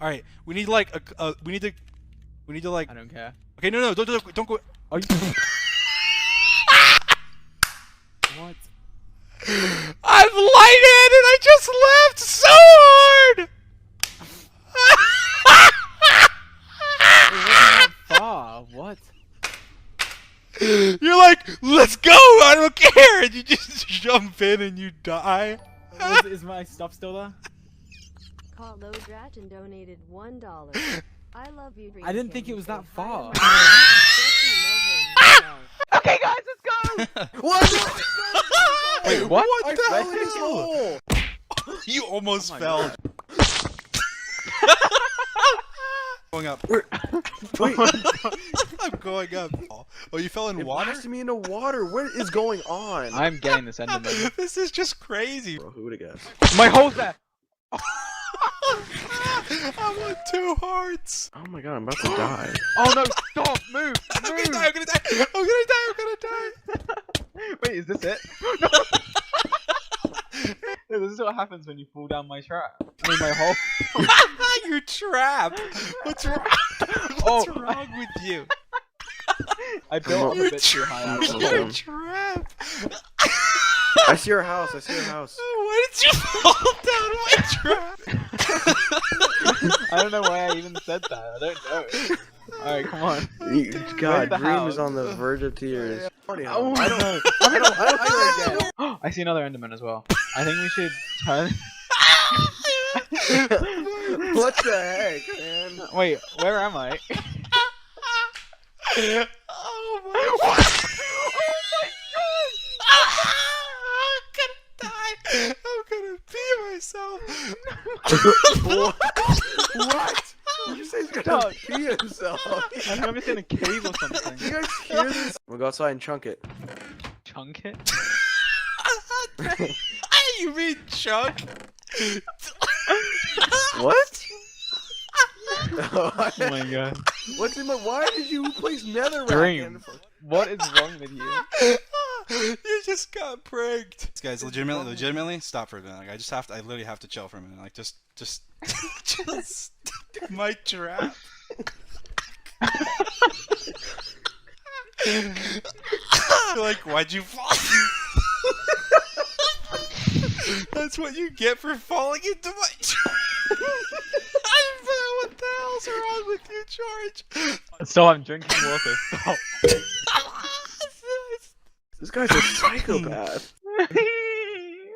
All right, we need like we need to like. I don't care. Okay, no, don't go. Are you? What? I'm lightheaded. I just laughed so hard. It wasn't that far. What? You're like, let's go. I don't care. And you just jump in and you die. Is my stuff still there? Carlo Dratton donated $1. I love you. I didn't think it was that far. Okay, guys, let's go. What? Wait, what? What the hell? You almost fell. Going up. Wait. I'm going up. Oh, you fell in water? Blasted me into water. What is going on? I'm getting this Enderman. This is just crazy. Bro, who would have guessed? My hole's there. I want 2 hearts. Oh my god, I'm about to die. Oh no! Stop! Move! I'm gonna die. I'm gonna die. I'm gonna die. I'm gonna die. Wait, is this it? No. No, this is what happens when you fall down my trap. I mean, my hole. Your trap. What's wrong? Oh. What's wrong with you? I built up a bit too high. Out of Your the trap. I see your house. I see your house. Why did you fall down my trap? I don't know why I even said that. I don't know. Alright, come on. God, the Dream house? is on the verge of tears. Oh I no. don't feel like I see another Enderman as well. I think we should turn. What the heck, man? Wait, where am I? Oh my god. I'm gonna die. I'm gonna pee myself. What? Did you say he's gonna pee himself? I think I'm just in a cave or something. You guys hear this? We'll go outside and chunk it. Chunk it? You mean chunk? What? Oh my god. What's in my? Why did you place netherrack Dream. in? What is wrong with you? You just got pranked. Guys, legitimately, stop for a minute. Like, I literally have to chill for a minute. Like, just my trap. Like, why'd you fall? That's what you get for falling into my trap. What the hell's wrong with you, George? Stop, I'm drinking water. Stop. This guy's a psychopath. No!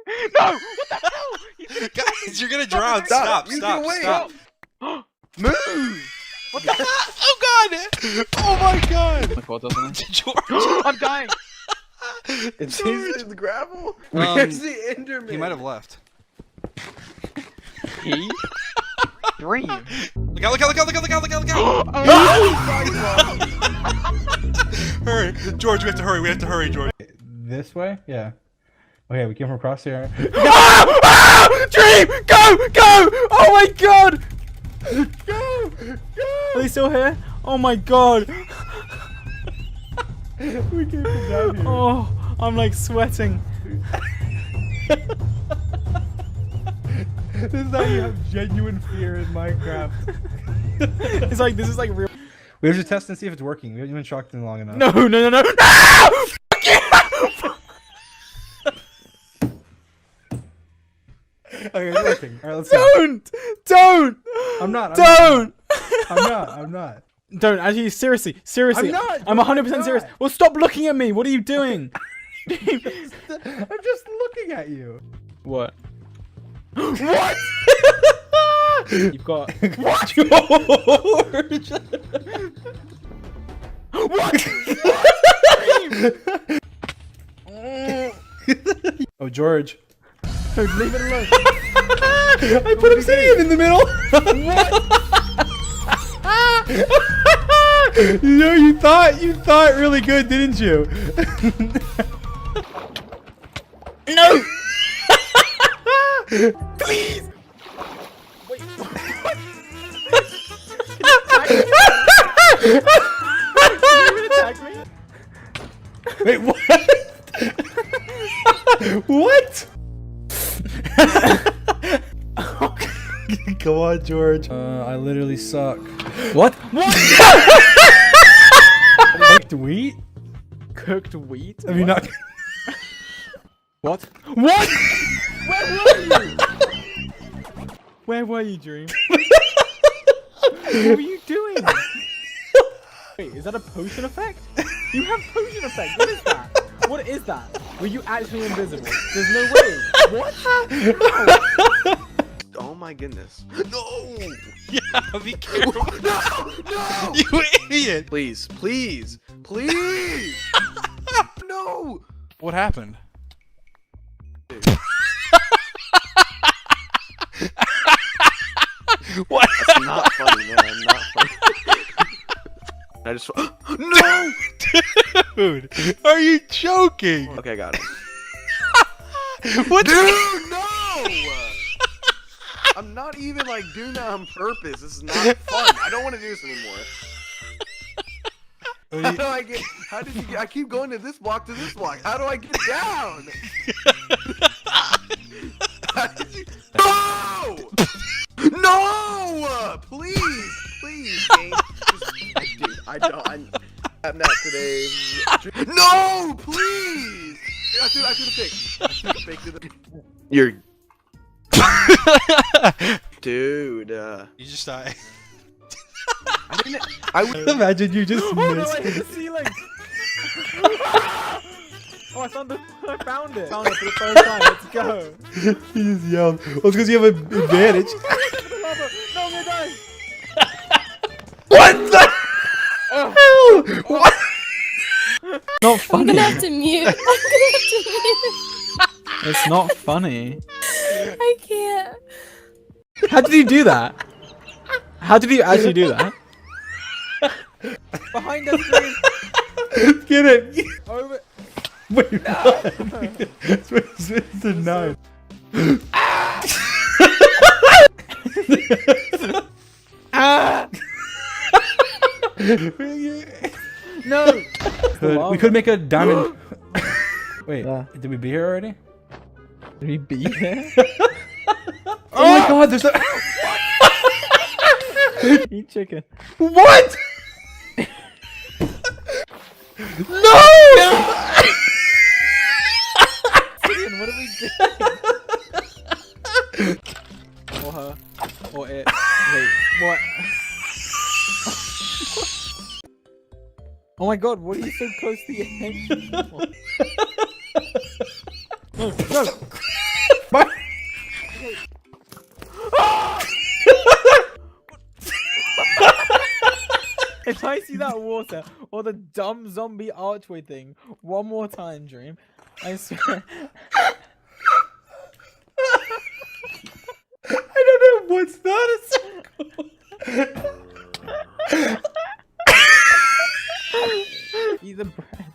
What the hell? Guys, you're gonna drown. Stop. Move! What the hell? Oh god! Oh my god! My fault, doesn't it? George! I'm dying! It's in the gravel? Where's the Enderman? He might have left. He? Dream. Look out! Hurry! George, we have to hurry, George. This way? Yeah. Okay, we came from across here. Dream! Go! Oh my god! Go! Are they still here? Oh my god! We came from down here. Oh, I'm like sweating. This is how you have genuine fear in Minecraft. It's like, this is like real. We have to test and see if it's working. We haven't even shocked it long enough. No! Okay, it's working. Alright, let's go. Don't! I'm not. Don't, actually, seriously. I'm not, I'm 100% serious. not. Well, stop looking at me. What are you doing? I'm just looking at you. What? What? You've got. What? What? Oh, George. Leave it alone. I put obsidian in the middle. No, you thought really good, didn't you? No! Please! Wait. Can you attack me? Wait, what? What? Come on, George. I literally suck. What? What? Cooked wheat? Cooked wheat? I mean, not. What? What? Where were you? Where were you, Dream? What were you doing? Wait, is that a potion effect? You have potion effect. What is that? What is that? Were you actually invisible? There's no way. What? Oh my goodness. No! Yeah, be careful. No! No! You idiot! Please, please, please! No! What happened? What? That's not funny, man. Not funny. I just. No! Dude, are you joking? Okay, I got it. What? Dude, no! I'm not even like doing that on purpose. This is not fun. I don't want to do this anymore. How do I get? How did you get? I keep going to this block to this block. How do I get down? How did you? No! No! Please, please, game. Dude, I don't. I'm not today. No, please. I should have picked. I should have picked it. You're. Dude. You just died. I didn't. I would. Imagine you just Oh no, missed. I hit the ceiling! Oh, I found it for the first time. Let's go. He just yelled. Well, it's because you have an advantage. No, I'm gonna die. What the hell? What? Not I'm funny. gonna have to mute. I'm gonna have to mute. It's not funny. I can't. How did you do that? How did you actually do that? Behind us, Dream. Get it. Over. Wait, what? It's the knife. Ah! No! We could make a diamond. Wait, did we be here already? Did we be here? Oh my god, there's a. Eat chicken. What? No! Gideon, what are we doing? Or her. Or it. Wait, what? Oh my god, what are you so close to the edge? No, no! My- If I see that water or the dumb zombie archway thing one more time, Dream, I swear. I don't know what's not a circle. Eat the bread.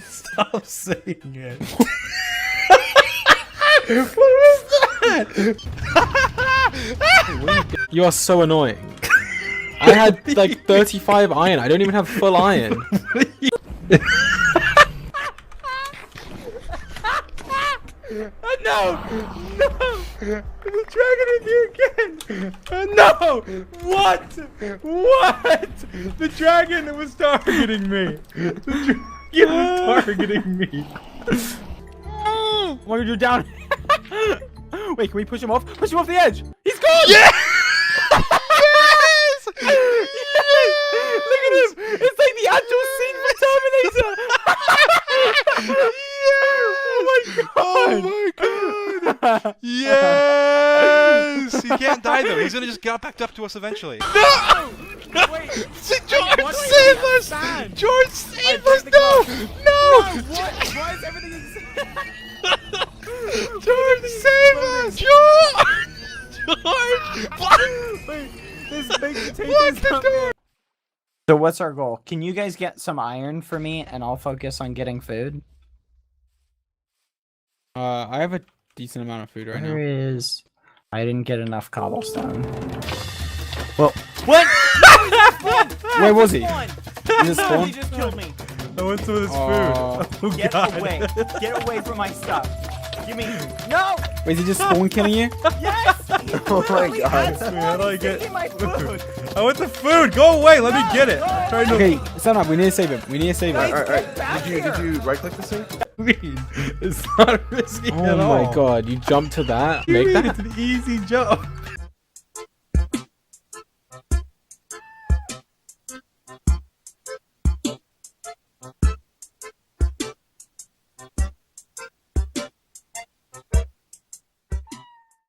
Stop saying it. What was that? You are so annoying. I had like 35 iron. I don't even have full iron. No! No! The dragon with you again! No! What? What? The dragon was targeting me! The dragon was targeting me! Oh my god, you're down. Wait, can we push him off? Push him off the edge! He's gone! Yeah! Yes! Look at him! It's like the actual scene from Terminator! Oh my god! Yes! He can't die though. He's gonna just get back up to us eventually. No! Wait! George, what? save us! Stand. George, save break us! the No! No! What? Why is everything George, save us! George! George! Wait, there's big Lock potatoes the down door! there. So what's our goal? Can you guys get some iron for me and I'll focus on getting food? I have a decent amount of food right Where is... I didn't get enough cobblestone. Well, what? Where was he? He just spawned? just killed me. I went to his Aw. food. Oh Get god. away. Get away from my stuff. Give me. No. Wait, is he just spawn killing you? Yes. Oh my god. How do I get Taking my food. I want the food. Go away. Let me get it. I'm trying to Okay, stand up. We need to save him. We need to save him. Alright. Did you right click this thing? lead. It's not risky Oh at all. my god, you jumped to that? What do you Make mean? that? It's an easy jump.